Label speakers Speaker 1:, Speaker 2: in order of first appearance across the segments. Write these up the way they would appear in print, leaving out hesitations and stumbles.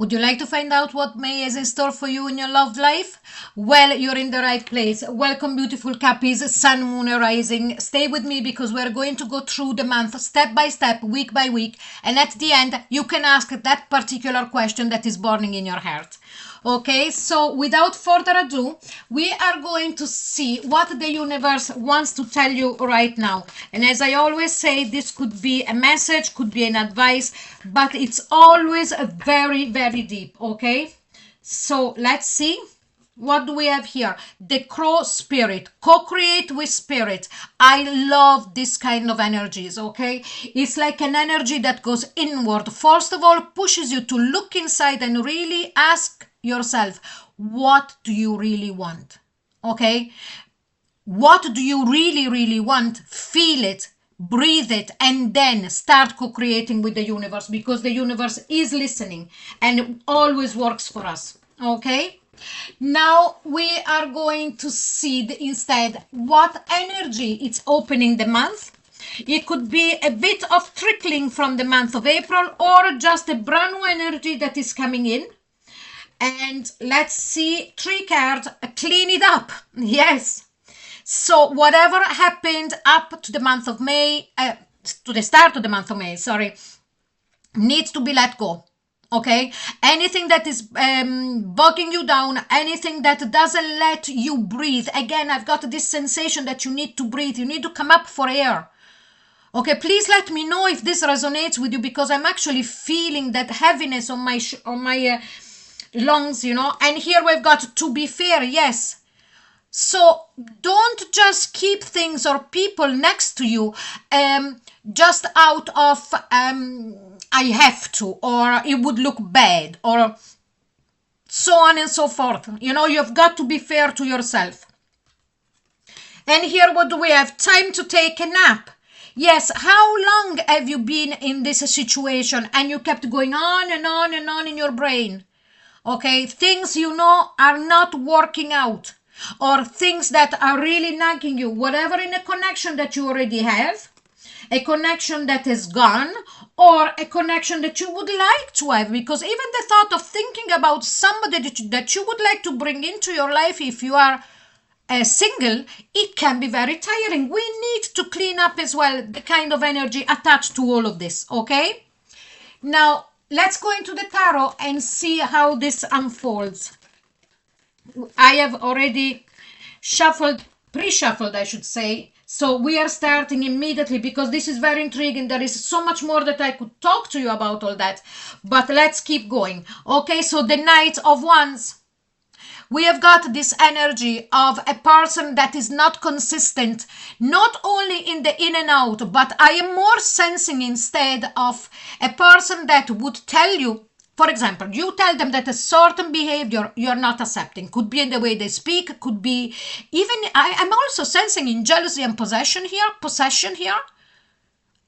Speaker 1: Would you like to find out what May has in store for you in your love life? Well, you're in the right place. Welcome, beautiful Cappies, Sun, Moon, and Rising. Stay with me because we're going to go through the month step by step, week by week. And at the end, you can ask that particular question that is burning in your heart. Okay, so without further ado, we are going to see what the universe wants to tell you right now. And as I always say, this could be a message, could be an advice, but it's always very, very deep. Okay, so let's see. What do we have here? The crow spirit. Co-create with spirit. I love this kind of energies, okay? It's like an energy that goes inward. First of all, pushes you to look inside and really ask yourself, what do you really want? Okay? What do you really, really want? Feel it. Breathe it, and then start co-creating with the universe, because the universe is listening and it always works for us. Okay? Now we are going to see instead what energy it's opening the month. It could be a bit of trickling from the month of April, or just a brand new energy that is coming in. And let's see, 3 cards, clean it up. Yes. So whatever happened up to the month of May, to the start of the month of May, sorry, needs to be let go. Okay, anything that is bogging you down, anything that doesn't let you breathe. Again, I've got this sensation that you need to breathe. You need to come up for air. Okay, please let me know if this resonates with you, because I'm actually feeling that heaviness on my lungs, you know. And here we've got to be fair, yes. So don't just keep things or people next to you just out of I have to, or it would look bad, or so on and so forth. You know, you've got to be fair to yourself. And here what do we have? Time to take a nap. Yes, how long have you been in this situation and you kept going on and on and on in your brain? Okay, things you know are not working out, or things that are really nagging you, whatever, in a connection that you already have, a connection that is gone, or a connection that you would like to have, because even the thought of thinking about somebody that you would like to bring into your life, if you are single, it can be very tiring. We need to clean up as well the kind of energy attached to all of this. Okay, now let's go into the tarot and see how this unfolds. I have already pre-shuffled, I should say. So we are starting immediately, because this is very intriguing. There is so much more that I could talk to you about all that. But let's keep going. Okay, so the Knight of Wands. We have got this energy of a person that is not consistent, not only in the in and out, but I am more sensing instead of a person that would tell you, for example, you tell them that a certain behavior you're not accepting. Could be in the way they speak, could be even, I'm also sensing in jealousy and possession here.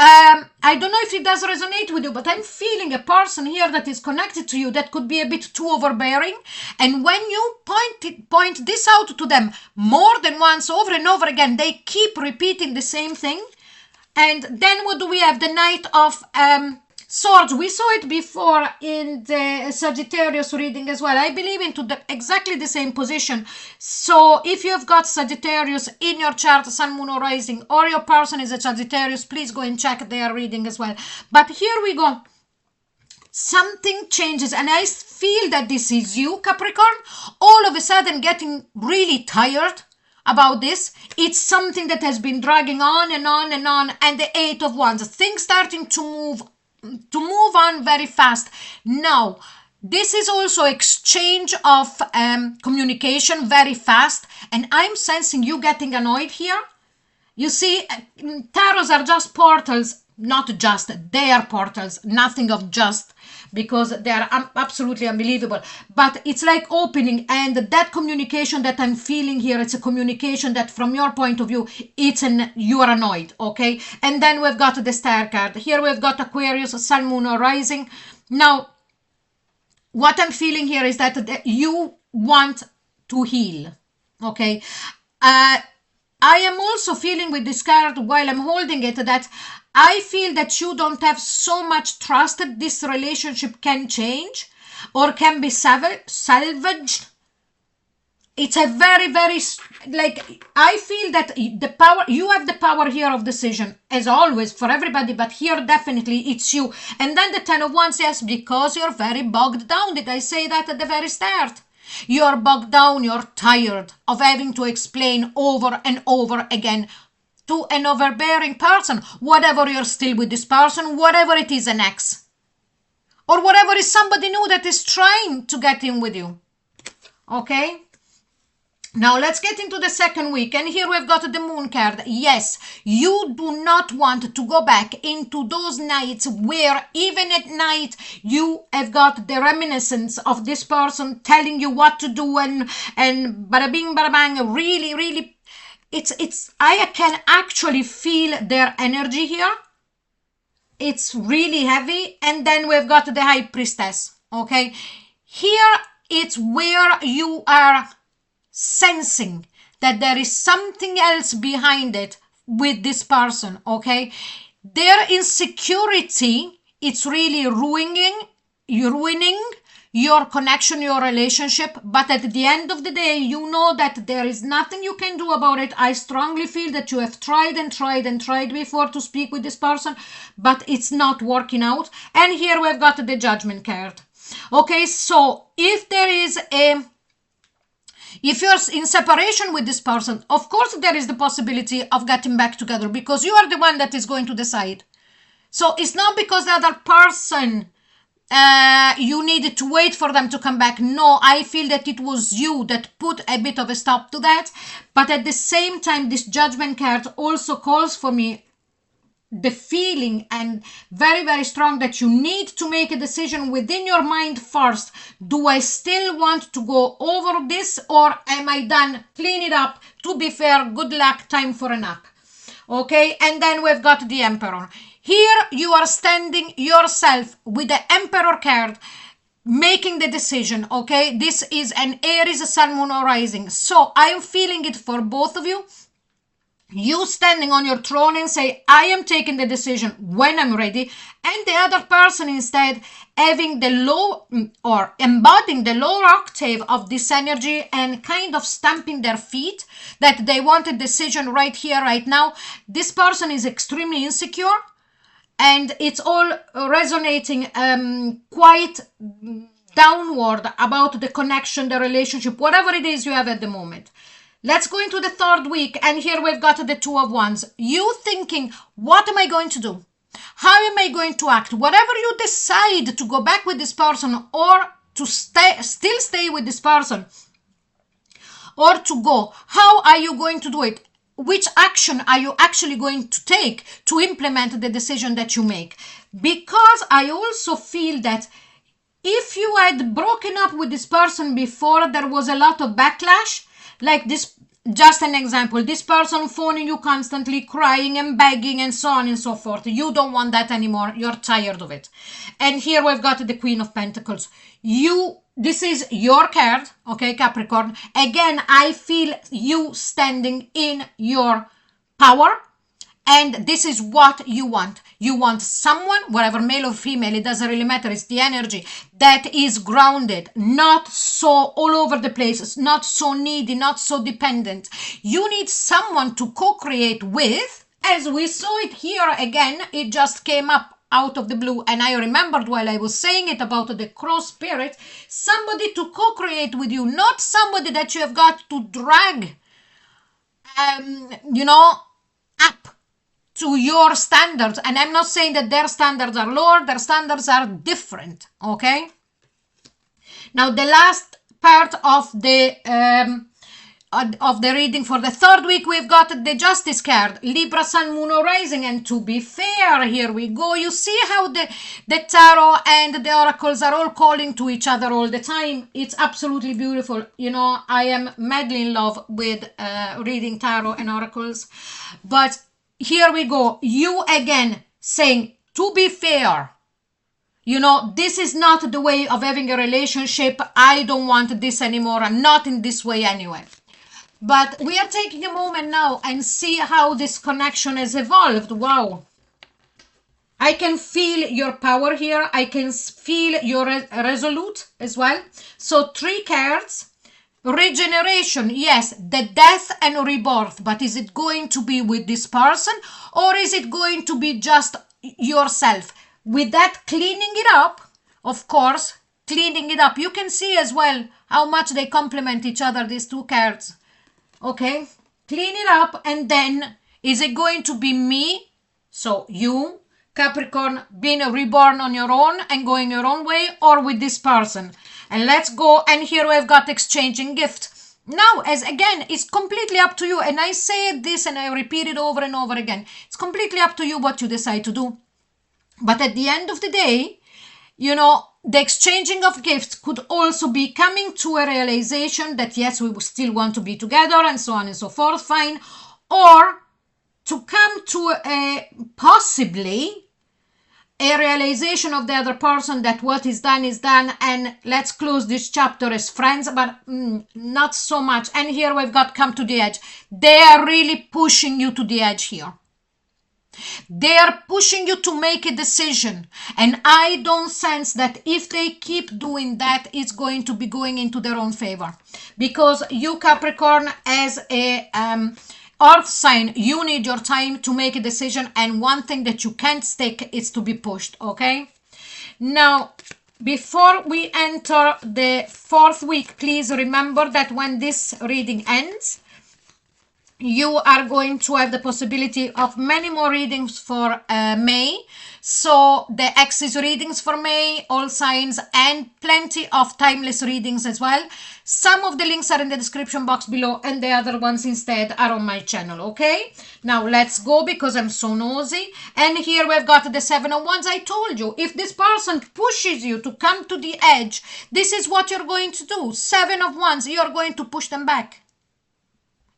Speaker 1: I don't know if it does resonate with you, but I'm feeling a person here that is connected to you that could be a bit too overbearing. And when you point this out to them more than once, over and over again, they keep repeating the same thing. And then what do we have? The Knight of Swords. We saw it before in the Sagittarius reading as well. I believe into exactly the same position. So if you've got Sagittarius in your chart, Sun, Moon, or Rising, or your person is a Sagittarius, please go and check their reading as well. But here we go. Something changes, and I feel that this is you, Capricorn, all of a sudden getting really tired about this. It's something that has been dragging on and on and on. And the 8 of Wands, things starting to move on very fast. Now, this is also exchange of communication very fast, and I'm sensing you getting annoyed here. You see, tarots are just portals, not just, they are portals, nothing of just, because they are absolutely unbelievable. But it's like opening, and that communication that I'm feeling here, it's a communication that from your point of view, you are annoyed, okay? And then we've got the Star card. Here we've got Aquarius, Sun, Moon, or Rising. Now, what I'm feeling here is that you want to heal, okay? I am also feeling with this card, while I'm holding it, that I feel that you don't have so much trust that this relationship can change. or can be salvaged. It's a very, very, like, I feel that the power, you have the power here of decision, as always, for everybody, but here definitely it's you. And then the 10 of Wands, yes, because you're very bogged down. Did I say that at the very start? You're bogged down, you're tired of having to explain over and over again to an overbearing person, whatever you're still with this person, whatever it is, an ex, or whatever is somebody new that is trying to get in with you. Okay? Now let's get into the second week, and here we've got the Moon card. Yes, you do not want to go back into those nights where even at night you have got the reminiscence of this person telling you what to do, and bada bing bada bang. Really, really, I can actually feel their energy here. It's really heavy. And then we've got the High Priestess. Okay, here it's where you are sensing that there is something else behind it with this person. Okay, their insecurity, it's really ruining your connection, your relationship, but at the end of the day, you know that there is nothing you can do about it. I strongly feel that you have tried and tried and tried before to speak with this person, but it's not working out. And here we've got the Judgment card. Okay, so if you're in separation with this person, of course there is the possibility of getting back together, because you are the one that is going to decide. So it's not because the other person, you needed to wait for them to come back. No, I feel that it was you that put a bit of a stop to that. But at the same time, this Judgment card also calls for me the feeling, and very, very strong, that you need to make a decision within your mind first. Do I still want to go over this, or am I done? Clean it up. To be fair, good luck, time for a nap. Okay, and then we've got the Emperor. Here you are standing yourself with the Emperor card, making the decision. Okay, this is an Aries, Sun, Moon, or Rising. So I'm feeling it for both of you. You standing on your throne and say, I am taking the decision when I'm ready. And the other person instead having the low, or embodying the lower octave of this energy, and kind of stamping their feet that they want a decision right here, right now. This person is extremely insecure, and it's all resonating quite downward about the connection, the relationship, whatever it is you have at the moment. Let's go into the third week, and here we've got the Two of Wands. You thinking, what am I going to do? How am I going to act? Whatever you decide to go back with this person, or to still stay with this person, or to go, how are you going to do it? Which action are you actually going to take to implement the decision that you make? Because I also feel that if you had broken up with this person before, there was a lot of backlash. Like this, just an example, this person phoning you constantly, crying and begging and so on and so forth. You don't want that anymore. You're tired of it. And here we've got the Queen of Pentacles. This is your card, okay, Capricorn. Again, I feel you standing in your power. And this is what you want. You want someone, whatever, male or female, it doesn't really matter. It's the energy that is grounded, not so all over the place, not so needy, not so dependent. You need someone to co-create with, as we saw it here again. It just came up out of the blue, and I remembered while I was saying it about the cross spirit, somebody to co-create with you, not somebody that you have got to drag, up to your standards. And I'm not saying that their standards are lower, their standards are different. Okay, now the last part of the reading for the third week, we've got the Justice card, Libra, Sun, Moon, or Rising. And to be fair, here we go. You see how the tarot and the oracles are all calling to each other all the time. It's absolutely beautiful. I am madly in love with reading tarot and oracles. But here we go. You again saying, to be fair, this is not the way of having a relationship. I don't want this anymore. I'm not in this way anyway. But we are taking a moment now and see how this connection has evolved. Wow. I can feel your power here. I can feel your resolute as well. So 3 cards. Regeneration, yes, the death and rebirth. But is it going to be with this person, or is it going to be just yourself? With that, cleaning it up, of course, cleaning it up. You can see as well how much they complement each other, these 2 cards. Okay, clean it up, and then is it going to be me? So you, Capricorn, being reborn on your own and going your own way, or with this person? And let's go. And here we've got exchanging gift. Now, as again, it's completely up to you. And I say this and I repeat it over and over again. It's completely up to you what you decide to do. But at the end of the day, you know, the exchanging of gifts could also be coming to a realization that yes, we still want to be together and so on and so forth, fine. Or to come to a possibly a realization of the other person that what is done and let's close this chapter as friends, but not so much. And here we've got come to the edge. They are really pushing you to the edge here. They are pushing you to make a decision, and I don't sense that if they keep doing that, it's going to be going into their own favor, because you, Capricorn, as a earth sign, you need your time to make a decision, and one thing that you can't stick is to be pushed. Okay, now before we enter the 4th week, please remember that when this reading ends, you are going to have the possibility of many more readings for May. So the Axis readings for May, all signs, and plenty of timeless readings as well. Some of the links are in the description box below, and the other ones instead are on my channel. Okay, now let's go, because I'm so nosy. And here we've got the 7 of Wands. I told you, if this person pushes you to come to the edge, this is what you're going to do. 7 of Wands, you're going to push them back.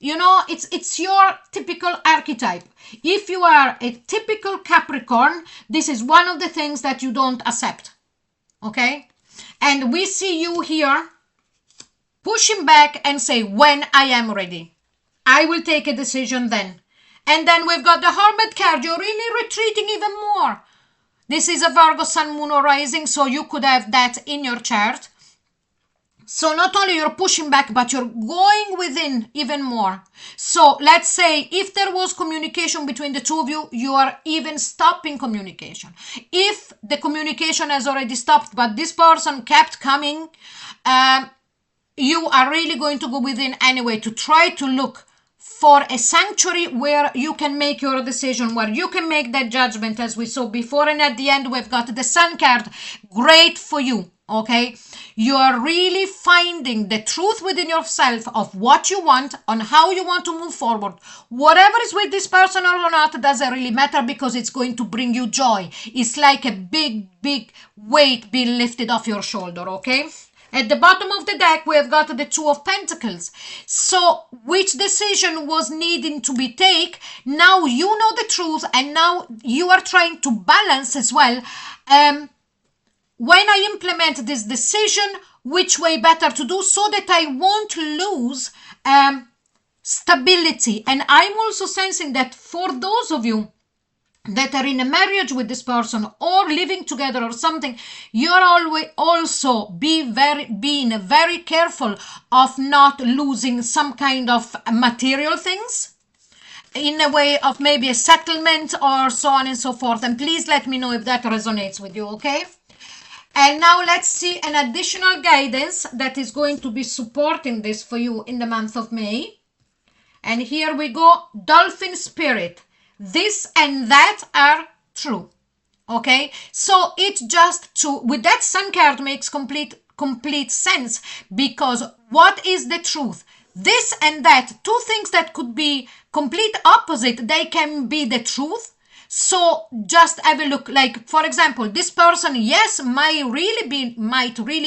Speaker 1: You know, it's your typical archetype. If you are a typical Capricorn, this is one of the things that you don't accept. Okay? And we see you here pushing back and say, when I am ready, I will take a decision then. And then we've got the Hermit card. You're really retreating even more. This is a Virgo Sun, Moon, or Rising, so you could have that in your chart. So not only you're pushing back, but you're going within even more. So let's say if there was communication between the two of you, you are even stopping communication. If the communication has already stopped, but this person kept coming, you are really going to go within anyway to try to look for a sanctuary where you can make your decision, where you can make that judgment as we saw before. And at the end, we've got the Sun card. Great for you. Okay, you are really finding the truth within yourself of what you want, on how you want to move forward. Whatever is with this person or not doesn't really matter, because it's going to bring you joy. It's like a big weight being lifted off your shoulder. Okay, at the bottom of the deck we have got the 2 of Pentacles. So which decision was needing to be taken? Now you know the truth, and now you are trying to balance as well. When I implement this decision, which way better to do so that I won't lose stability. And I'm also sensing that for those of you that are in a marriage with this person or living together or something, you're always also being very careful of not losing some kind of material things in a way of maybe a settlement or so on and so forth. And please let me know if that resonates with you. Okay. And now let's see an additional guidance that is going to be supporting this for you in the month of May. And here we go. Dolphin spirit. This and that are true. Okay. So it's just to, with that Sun card makes complete sense, because what is the truth? This and that, 2 things that could be complete opposite, they can be the truth. So just have a look. Like, for example, this person, yes, might really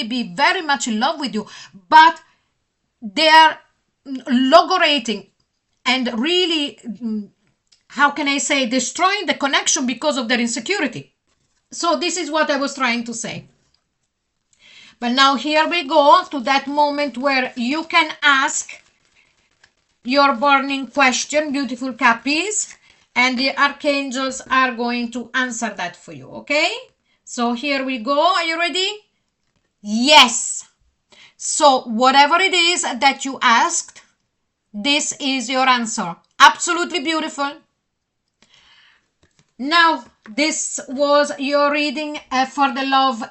Speaker 1: be very much in love with you, but they are logораting and really, how can I say, destroying the connection because of their insecurity. So this is what I was trying to say. But now here we go to that moment where you can ask your burning question, beautiful Cappies. and the archangels are going to answer that for you, okay? So here we go. Are you ready? Yes. So whatever it is that you asked, this is your answer. Absolutely beautiful. Now, this was your reading for the love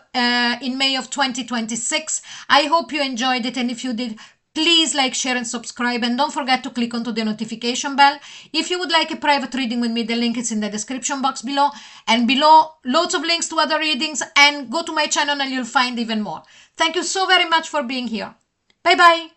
Speaker 1: in May of 2026. I hope you enjoyed it, and if you did, please like, share, and subscribe, and don't forget to click onto the notification bell. If you would like a private reading with me, the link is in the description box below, and below loads of links to other readings, and go to my channel and you'll find even more. Thank you so very much for being here. Bye bye.